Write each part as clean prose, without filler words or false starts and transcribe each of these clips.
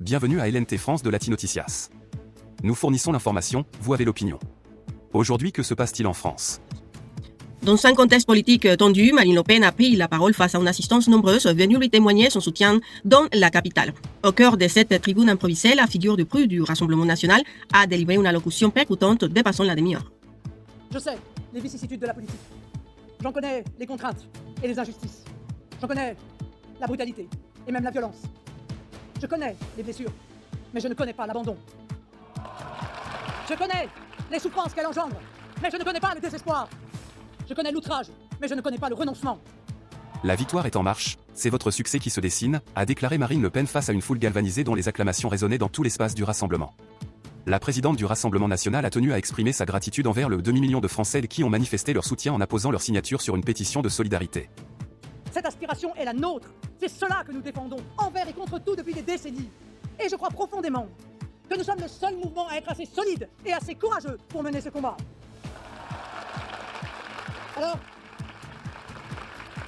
Bienvenue à LNT France de Latinoticias. Nous fournissons l'information, vous avez l'opinion. Aujourd'hui, que se passe-t-il en France? Dans un contexte politique tendu, Marine Le Pen a pris la parole face à une assistance nombreuse venue lui témoigner son soutien dans la capitale. Au cœur de cette tribune improvisée, la figure de proue du Rassemblement national a délivré une allocution percutante dépassant la demi-heure. Je sais les vicissitudes de la politique. J'en connais les contraintes et les injustices. J'en connais la brutalité et même la violence. Je connais les blessures, mais je ne connais pas l'abandon. Je connais les souffrances qu'elle engendre, mais je ne connais pas le désespoir. Je connais l'outrage, mais je ne connais pas le renoncement. La victoire est en marche, c'est votre succès qui se dessine, a déclaré Marine Le Pen face à une foule galvanisée dont les acclamations résonnaient dans tout l'espace du Rassemblement. La présidente du Rassemblement national a tenu à exprimer sa gratitude envers le demi-million de Français qui ont manifesté leur soutien en apposant leur signature sur une pétition de solidarité. Cette aspiration est la nôtre. C'est cela que nous défendons, envers et contre tout depuis des décennies. Et je crois profondément que nous sommes le seul mouvement à être assez solide et assez courageux pour mener ce combat.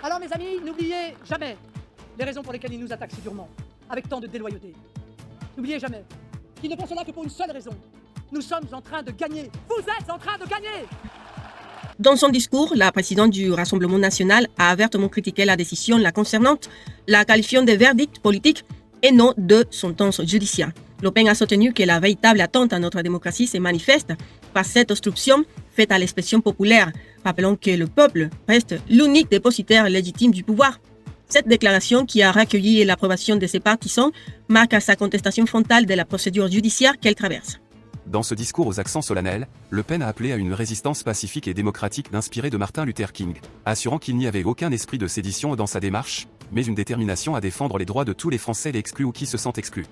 Alors mes amis, n'oubliez jamais les raisons pour lesquelles ils nous attaquent si durement, avec tant de déloyauté. N'oubliez jamais qu'ils ne font cela que pour une seule raison. Nous sommes en train de gagner. Vous êtes en train de gagner! Dans son discours, la présidente du Rassemblement national a ouvertement critiqué la décision la concernant, la qualifiant de verdict politique et non de sentence judiciaire. Le Pen a soutenu que la véritable attente à notre démocratie se manifeste par cette obstruction faite à l'expression populaire, rappelant que le peuple reste l'unique dépositaire légitime du pouvoir. Cette déclaration, qui a recueilli l'approbation de ses partisans, marque sa contestation frontale de la procédure judiciaire qu'elle traverse. Dans ce discours aux accents solennels, Le Pen a appelé à une résistance pacifique et démocratique inspirée de Martin Luther King, assurant qu'il n'y avait aucun esprit de sédition dans sa démarche, mais une détermination à défendre les droits de tous les Français, les exclus ou qui se sentent exclus.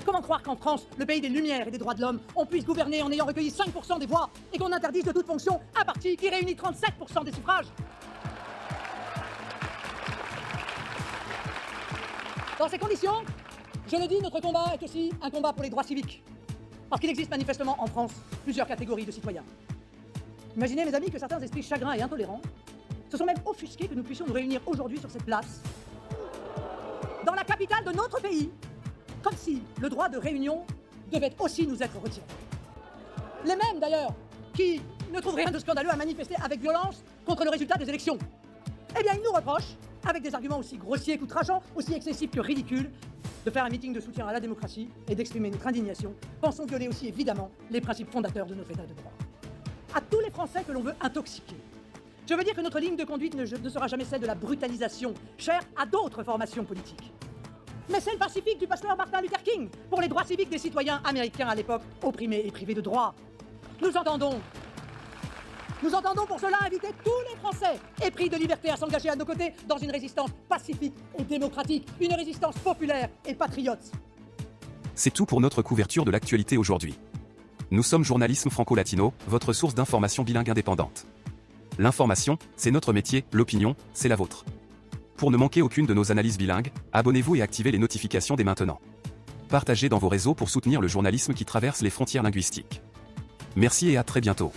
Comment croire qu'en France, le pays des Lumières et des droits de l'homme, on puisse gouverner en ayant recueilli 5% des voix et qu'on interdise de toute fonction un parti qui réunit 37% des suffrages? Dans ces conditions, je le dis, notre combat est aussi un combat pour les droits civiques. Parce qu'il existe manifestement en France plusieurs catégories de citoyens. Imaginez, mes amis, que certains esprits chagrins et intolérants se sont même offusqués que nous puissions nous réunir aujourd'hui sur cette place, dans la capitale de notre pays, comme si le droit de réunion devait aussi nous être retiré. Les mêmes, d'ailleurs, qui ne trouvent rien de scandaleux à manifester avec violence contre le résultat des élections. Eh bien, ils nous reprochent, avec des arguments aussi grossiers qu'outrageants, aussi excessifs que ridicules, de faire un meeting de soutien à la démocratie et d'exprimer notre indignation, pensons violer aussi évidemment les principes fondateurs de notre État de droit. À tous les Français que l'on veut intoxiquer, je veux dire que notre ligne de conduite ne sera jamais celle de la brutalisation, chère à d'autres formations politiques, mais celle pacifique du pasteur Martin Luther King pour les droits civiques des citoyens américains à l'époque opprimés et privés de droits. Nous entendons pour cela inviter tous les Français épris de liberté à s'engager à nos côtés dans une résistance pacifique et démocratique, une résistance populaire et patriote. C'est tout pour notre couverture de l'actualité aujourd'hui. Nous sommes Journalisme Franco-Latino, votre source d'information bilingue indépendante. L'information, c'est notre métier, l'opinion, c'est la vôtre. Pour ne manquer aucune de nos analyses bilingues, abonnez-vous et activez les notifications dès maintenant. Partagez dans vos réseaux pour soutenir le journalisme qui traverse les frontières linguistiques. Merci et à très bientôt.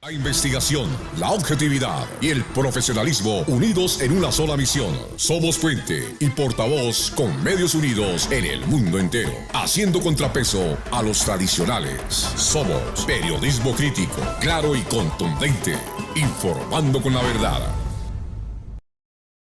La investigación, la objetividad y el profesionalismo unidos en una sola misión. Somos puente y portavoz con medios unidos en el mundo entero, haciendo contrapeso a los tradicionales. Somos periodismo crítico, claro y contundente, informando con la verdad.